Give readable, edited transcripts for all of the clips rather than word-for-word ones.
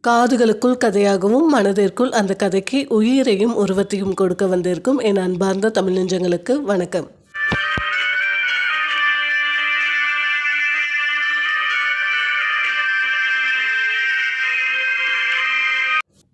காதுகளுக்குள் கதையாகவும் மனதிற்குள் அந்த கதைக்கு உயிரையும் உருவத்தையும் கொடுக்க வந்திருக்கும் என் அன்பார்ந்த தமிழ் நெஞ்சங்களுக்கு வணக்கம்.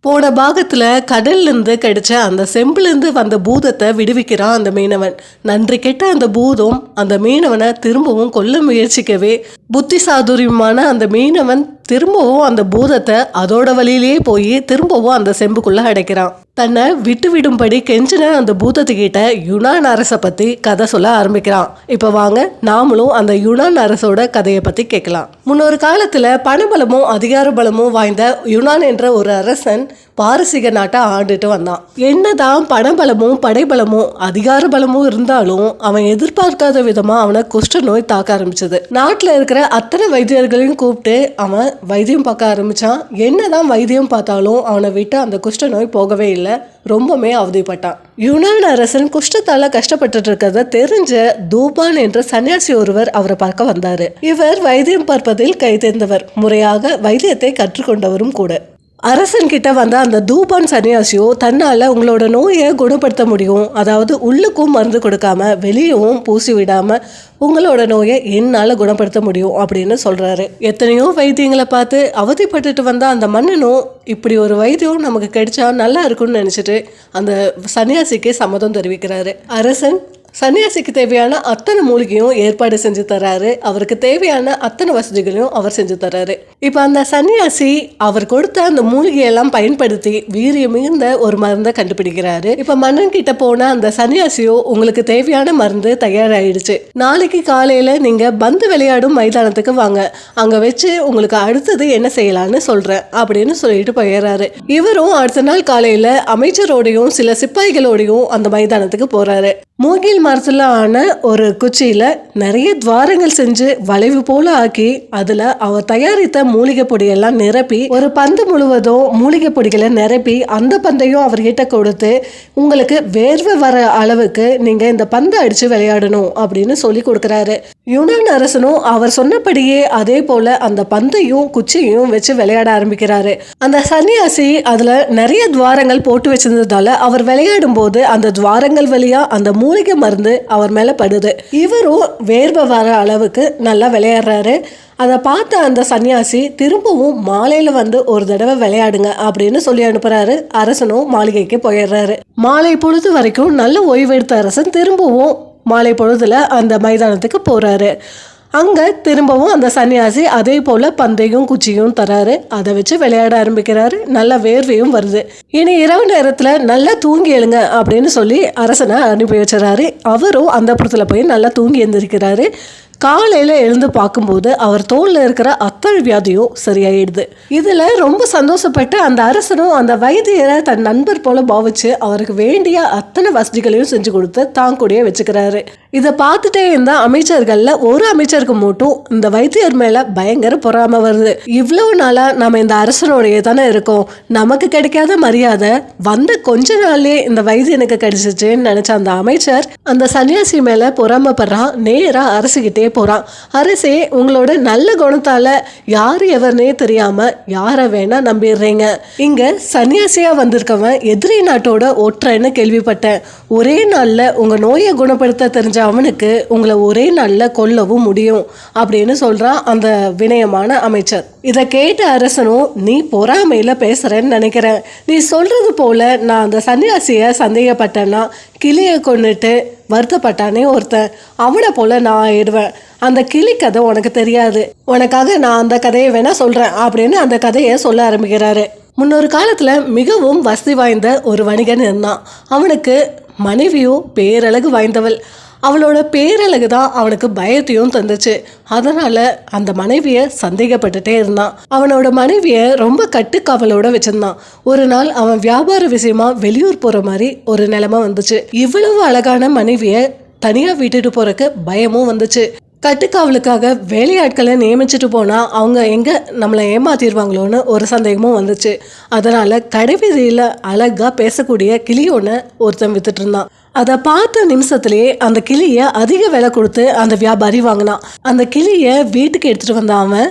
போன பாகத்துல கடல்ல இருந்து கிடைச்ச அந்த செம்புல இருந்து வந்த பூதத்தை விடுவிக்கிறான் அந்த மீனவன். நன்றி கெட்ட அந்த பூதம் அந்த மீனவனை திரும்பவும் கொல்ல முயற்சிக்கவே புத்தி சாதுரியமான அந்த மீனவன் திரும்பவும் அந்த பூதத்தை அதோட வழியிலேயே போய் திரும்பவும் அந்த செம்புக்குள்ள அடைக்கிறான். தன்னை விட்டு விடும்படி கெஞ்சின அந்த பூதத்துக்கிட்ட யுனான் அரசை பத்தி கதை சொல்ல ஆரம்பிக்கிறான். இப்ப வாங்க நாமளும் அந்த யுனான் அரசோட கதையை பத்தி கேட்கலாம். முன்னொரு காலத்துல பணபலமும் அதிகார பலமும் வாய்ந்த யுனான் என்ற ஒரு அரசன் பாரசீக நாட்டை ஆண்டுட்டு வந்தான். என்னதான் பணபலமும் படைபலமும் அதிகார பலமும் இருந்தாலும் அவன் எதிர்பார்க்காத விதமா அவனை குஷ்ட நோய் தாக்க ஆரம்பிச்சது. நாட்டுல இருக்கிற அத்தனை வைத்தியர்களையும் கூப்பிட்டு அவன் வைத்தியம் பார்க்க ஆரம்பிச்சான். என்னதான் வைத்தியம் பார்த்தாலும் அவனை விட்டு அந்த குஷ்ட நோய் போகவே இல்லை. ரொம்பவே அவதிப்பட்டான். யுனான் அரசன் குஷ்டத்தால கஷ்டப்பட்டு இருக்கிறத தெரிஞ்ச தூபான் என்ற சன்னியாசி ஒருவர் அவரை பார்க்க வந்தாரு. இவர் வைத்தியம் பார்ப்பதில் கை தேர்ந்தவர், முறையாக வைத்தியத்தை கற்றுக்கொண்டவரும் கூட. அரசன் கிட்ட வந்த அந்த தூபான் சன்னியாசியோ தன்னால உங்களோட நோயை குணப்படுத்த முடியும், அதாவது உள்ளுக்கும் மருந்து கொடுக்காம வெளியவும் பூசி விடாம உங்களோட நோயை என்னால குணப்படுத்த முடியும் அப்படின்னு சொல்றாரு. எத்தனையோ வைத்தியங்களை பார்த்து அவதிப்பட்டுட்டு வந்த அந்த மன்னனும் இப்படி ஒரு வைத்தியம் நமக்கு கிடைச்சா நல்லா இருக்கும்னு நினைச்சிட்டு அந்த சன்னியாசிக்கு சம்மதம் தெரிவிக்கிறாரு. அரசன் சன்னியாசிக்கு தேவையான அத்தனை மூலிகையும் ஏற்பாடு செஞ்சு தராரு. அவருக்கு தேவையான அத்தனை வசதிகளையும் அவர் செஞ்சு தராரு. இப்ப அந்த சன்னியாசி அவர் கொடுத்த அந்த மூலிகையெல்லாம் பயன்படுத்தி வீரியம் மிகுந்த ஒரு மருந்தை கண்டுபிடிக்கிறாரு. இப்ப மன்னன் கிட்ட போன அந்த சன்னியாசியோ உங்களுக்கு தேவையான மருந்து தயாராயிடுச்சு, நாளைக்கு காலையில நீங்க பந்து விளையாடும் மைதானத்துக்கு வாங்க, அங்க வச்சு உங்களுக்கு அடுத்தது என்ன செய்யலாம்னு சொல்றேன் அப்படின்னு சொல்லிட்டு போயிடுறாரு. இவரும் அடுத்த நாள் காலையில அமைச்சரோடையும் சில சிப்பாய்களோடையும் அந்த மைதானத்துக்கு போறாரு. மூங்கில் மரத்துல ஆன ஒரு குச்சியில நிறைய துவாரங்கள் செஞ்சு வளைவு போல ஆக்கி அதுல அவர் தயாரித்த மூலிகை பொடியெல்லாம் நிரப்பி ஒரு பந்து முழுவதும் மூலிகை பொடிகளை நிரப்பி அந்த பந்தையும் அவர்கிட்ட கொடுத்து உங்களுக்கு வேர்வை வர அளவுக்கு நீங்க இந்த பந்தை அடிச்சு விளையாடணும் அப்படின்னு சொல்லி கொடுக்கிறாரு. யுனான் அரசனும் அவர் சொன்னபடியே அதே போல அந்த பந்தையும் குச்சியையும் வச்சு விளையாட ஆரம்பிக்கிறாரு. அந்த சன்னியாசி அதுல நிறைய துவாரங்கள் போட்டு வச்சிருந்ததால அவர் விளையாடும் போது அந்த துவாரங்கள் வழியா அந்த மூலிகை மருந்து அவர் மேல படுது. இவரும் வேர்வை வர அளவுக்கு நல்லா விளையாடுறாரு. அதை பார்த்த அந்த சன்னியாசி திரும்பவும் மாலையில வந்து ஒரு தடவை விளையாடுங்க அப்படின்னு சொல்லி அனுப்புறாரு. அரசனும் மாளிகைக்கு போயிடுறாரு. மாலை பொழுது வரைக்கும் நல்ல ஓய்வெடுத்த அரசன் திரும்பவும் மாலை பொழுதுல அந்த மைதானத்துக்கு போறாரு. அங்க திரும்பவும் அந்த சன்னியாசி அதே போல பந்தையும் குச்சியும் தராரு. அதை வச்சு விளையாட ஆரம்பிக்கிறாரு. நல்ல வேர்வையும் வருது. இனி இரவு நேரத்துல நல்லா தூங்கி எழுங்க அப்படின்னு சொல்லி அரசனை அனுப்பி வச்சுறாரு. அவரும் அந்த புறத்துல போய் நல்லா தூங்கி எழுந்திருக்கிறாரு. காலையில எழுந்து பார்க்கும்போது அவர் தோல்ல இருக்கிற அத்தனை வியாதியும் சரியாயிடுது. இதுல ரொம்ப சந்தோஷப்பட்டு அந்த அரசனும் அந்த வைத்தியரை தன் நண்பர் போல பாவிச்சு அவருக்கு வேண்டிய அத்தனை வசதிகளையும் செஞ்சு கொடுத்து தான் கூடயே வச்சுக்கிறாரு. இதை பார்த்துட்டே இருந்த அமைச்சர்கள்ல ஒரு அமைச்சருக்கு மட்டும் இந்த வைத்தியர் மேல பயங்கர பொறாம வருது. இவ்வளவு நாளா நம்ம இந்த அரசனோடைய தானே இருக்கோம், நமக்கு கிடைக்காத மரியாதை வந்த கொஞ்ச நாள்லயே இந்த வைத்தியனுக்கு கிடைச்சிச்சுன்னு நினைச்ச அந்த அமைச்சர் அந்த சன்னியாசி மேல பொறாமப்படுறான். நேரா அரசுகிட்டே போறான். அரசே, உங்களோட நல்ல குணத்தால யாரு எவர்னே தெரியாம யார வேணா நம்பிடுறீங்க. இங்க சன்னியாசியா வந்திருக்கவன் எதிரி நாட்டோட ஒற்றன்னு கேள்விப்பட்டேன். ஒரே நாள்ல உங்க நோயை குணப்படுத்த தெரிஞ்ச அவனுக்கு உங்களை ஒரே நாள்ல கொல்லவும் முடியும் அப்படின்னு சொல்றான் அந்த வினயமான அமைச்சர். இதை கேட்ட அரசனும் நீ பொறாமையில பேசுறேன்னு நினைக்கிறேன். நீ சொல்றது போல நான் அந்த சன்னியாசிய சந்தேகப்பட்டேன்னா கிளியை கொண்டுட்டு வருத்தப்பட்டானே ஒருத்தன், அவனை போல நான் ஆயிடுவேன். அந்த கிளி கதை உனக்கு தெரியாது, உனக்காக நான் அந்த கதையை வேணா சொல்றேன் அப்படின்னு அந்த கதையை சொல்ல ஆரம்பிக்கிறாரு. முன்னொரு காலத்துல மிகவும் வசதி வாய்ந்த ஒரு வணிகன் இருந்தான். அவனுக்கு மனைவியும் பேரழகு வாய்ந்தவள். அவளோட பேரழகு தான் அவனுக்கு பயத்தையும் தந்துச்சு. அதனால அந்த மனைவியை சந்தேகப்பட்டுட்டே இருந்தான். அவனோட மனைவியை ரொம்ப கட்டுக்காவலோட வச்சிருந்தான். ஒரு நாள் அவன் வியாபார விஷயமா வெளியூர் போற மாதிரி ஒரு நிலைமை வந்துச்சு. இவ்வளவு அழகான மனைவியை தனியா விட்டுட்டு போறதுக்கு பயமும் வந்துச்சு. கட்டுக்காவலுக்காக வேலையாட்களை நியமிச்சுட்டு போனா அவங்க எங்க நம்மளை ஏமாத்திடுவாங்களோன்னு ஒரு சந்தேகமும் வந்துச்சு. அதனால கடைவீதியில அழகா பேசக்கூடிய கிளியோன்னு ஒருத்தன் வித்துட்டு இருந்தான். அதை பார்த்த நிமிஷத்துலேயே அந்த கிளியை அதிக விலை கொடுத்து அந்த வியாபாரி வாங்கினான். அந்த கிளியை வீட்டுக்கு எடுத்துட்டு வந்த அவன்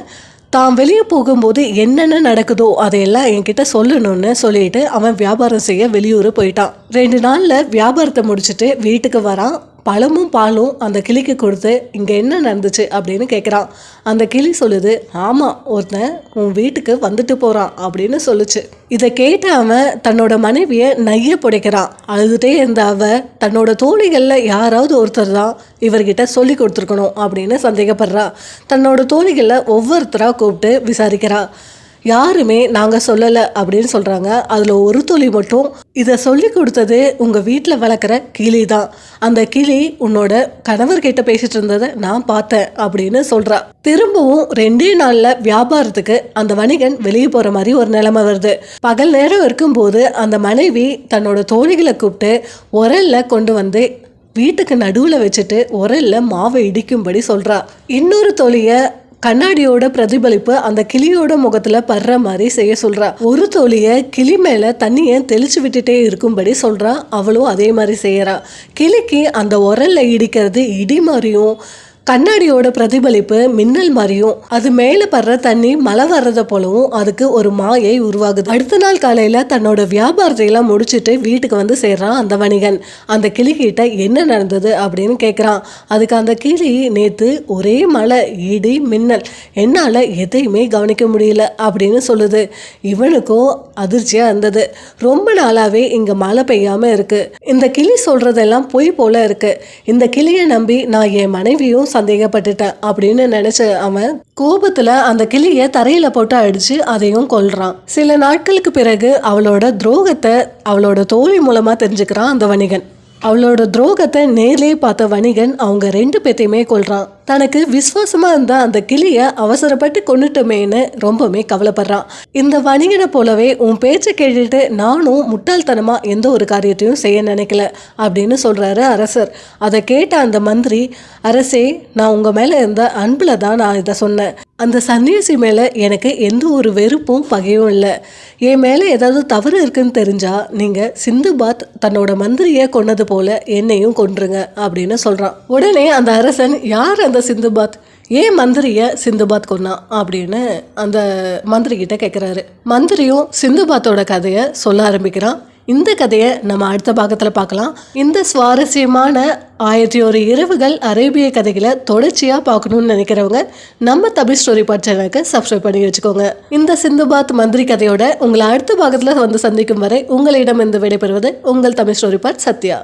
தான் வெளியே போகும்போது என்னென்ன நடக்குதோ அதையெல்லாம் என்கிட்ட சொல்லணும்னு சொல்லிட்டு அவன் வியாபாரம் செய்ய வெளியூர் போயிட்டான். 2 நாளில் வியாபாரத்தை முடிச்சுட்டு வீட்டுக்கு வரான். பழமும் பாலும் அந்த கிளிக்கு கொடுத்து இங்கே என்ன நடந்துச்சு அப்படின்னு கேட்குறான். அந்த கிளி சொல்லுது, ஆமாம், ஒருத்தன் உன் வீட்டுக்கு வந்துட்டு போகிறான் அப்படின்னு சொல்லுச்சு. இதை கேட்ட அவன் தன்னோட மனைவியை நைய புடைக்கிறான். அழுதுகிட்டே இருந்த தன்னோட தோழிகளில் யாராவது ஒருத்தர் தான் இவர்கிட்ட சொல்லி கொடுத்துருக்கணும் அப்படின்னு சந்தேகப்படுறா. தன்னோட தோழிகளில் ஒவ்வொருத்தராக கூப்பிட்டு விசாரிக்கிறா. யாருமே நாங்கள் சொல்லலை அப்படின்னு சொல்கிறாங்க. அதில் ஒரு தோழி மட்டும் இதை சொல்லி கொடுத்தது உங்கள் வீட்டில் வளர்க்குற கிளி தான். அந்த கிளி உன்னோட கணவர்கிட்ட பேசிட்டு இருந்ததை நான் பார்த்தேன் அப்படின்னு சொல்கிறா. திரும்பவும் 2 நாளில் வியாபாரத்துக்கு அந்த வணிகன் வெளியே போகிற மாதிரி ஒரு நிலைமை வருது. பகல் நேரம் இருக்கும்போது அந்த மனைவி தன்னோட தோழிகளை கூப்பிட்டு உரலில் கொண்டு வந்து வீட்டுக்கு நடுவில் வச்சுட்டு உரலில் மாவை இடிக்கும்படி சொல்கிறா. இன்னொரு தோழியை கண்ணாடியோட பிரதிபலிப்பு அந்த கிளியோட முகத்துல படுற மாதிரி செய்ய சொல்றா. ஒரு தோழிய கிளி மேல தண்ணியை தெளிச்சு விட்டுட்டே இருக்கும்படி சொல்றா. அவளும் அதே மாதிரி செய்யறா. கிளிக்கு அந்த உரல்ல இடிக்கிறது இடி மாதிரியும் கண்ணாடியோட பிரதிபலிப்பு மின்னல் மாதிரியும் அது மேலே படுற தண்ணி மழை வர்றதை போலவும் அதுக்கு ஒரு மாயை உருவாகுது. அடுத்த நாள் காலையில் தன்னோட வியாபாரத்தையெல்லாம் முடிச்சுட்டு வீட்டுக்கு வந்து சேர்றான் அந்த வணிகன். அந்த கிளிகிட்ட என்ன நடந்தது அப்படின்னு கேட்குறான். அதுக்கு அந்த கிளி, நேற்று ஒரே மழை, இடி, மின்னல், என்னால் எதையுமே கவனிக்க முடியல அப்படின்னு சொல்லுது. இவனுக்கும் அதிர்ச்சியாக இருந்தது. ரொம்ப நாளாகவே இங்கே மழை பெய்யாமல் இருக்குது. இந்த கிளி சொல்கிறதெல்லாம் பொய் போல இருக்குது. இந்த கிளியை நம்பி நான் என் மனைவியும் சந்தேகப்பட்டுட்டேன் அப்படின்னு நினைச்ச அவன் கோபத்துல அந்த கிளியை தரையில போட்டு அடிச்சு அதையும் கொல்றான். சில நாட்களுக்கு பிறகு அவளோட துரோகத்தை அவளோட தோழி மூலமா தெரிஞ்சுக்கிறான் அந்த வணிகன். அவளோட துரோகத்தை நேர்லயே பார்த்த வணிகன் அவங்க 2 பேத்தையுமே கொல்றான். தனக்கு விசுவாசமா இருந்த அந்த கிளியை அவசரப்பட்டு கொண்டுட்டோமேன்னு ரொம்பவே கவலைப்படுறான். இந்த வணிகனை போலவே உன் பேச்சை கேட்டுட்டு நானும் முட்டாள்தனமா எந்த ஒரு காரியத்தையும் செய்ய நினைக்கல அப்படின்னு சொல்றாரு அரசர். அதை கேட்ட அந்த மந்திரி, அரசே, நான் உங்க மேல இருந்த அன்புல தான் நான் இதை சொன்னேன். அந்த சன்னியாசி மேலே எனக்கு எந்த ஒரு வெறுப்பும் பகையும் இல்லை. என் மேலே ஏதாவது தவறு இருக்குன்னு தெரிஞ்சா நீங்கள் சிந்துபாத் தன்னோட மந்திரியை கொன்னது போல என்னையும் கொன்றுங்க அப்படின்னு சொல்கிறான். உடனே அந்த அரசன், யார் அந்த சிந்துபாத், ஏன் மந்திரியை சிந்துபாத் கொன்னா அப்படின்னு அந்த மந்திரி கிட்ட கேட்குறாரு. மந்திரியும் சிந்துபாத்தோட கதையை சொல்ல ஆரம்பிக்கிறான். இந்த கதையை நம்ம அடுத்த பாகத்தில் பார்க்கலாம். இந்த சுவாரஸ்யமான 1001 இரவுகள் அரேபிய கதைகளை தொடர்ச்சியாக பார்க்கணும்னு நினைக்கிறவங்க நம்ம தமிழ் ஸ்டோரி பார்ட் சேனலுக்கு சப்ஸ்கிரைப் பண்ணி வச்சுக்கோங்க. இந்த சிந்துபாத் மந்திரி கதையோட உங்களை அடுத்த பாகத்தில் வந்து சந்திக்கும் வரை உங்களிடம் இருந்து விடைபெறுவது உங்கள் தமிழ் ஸ்டோரி பார்ட் சத்யா.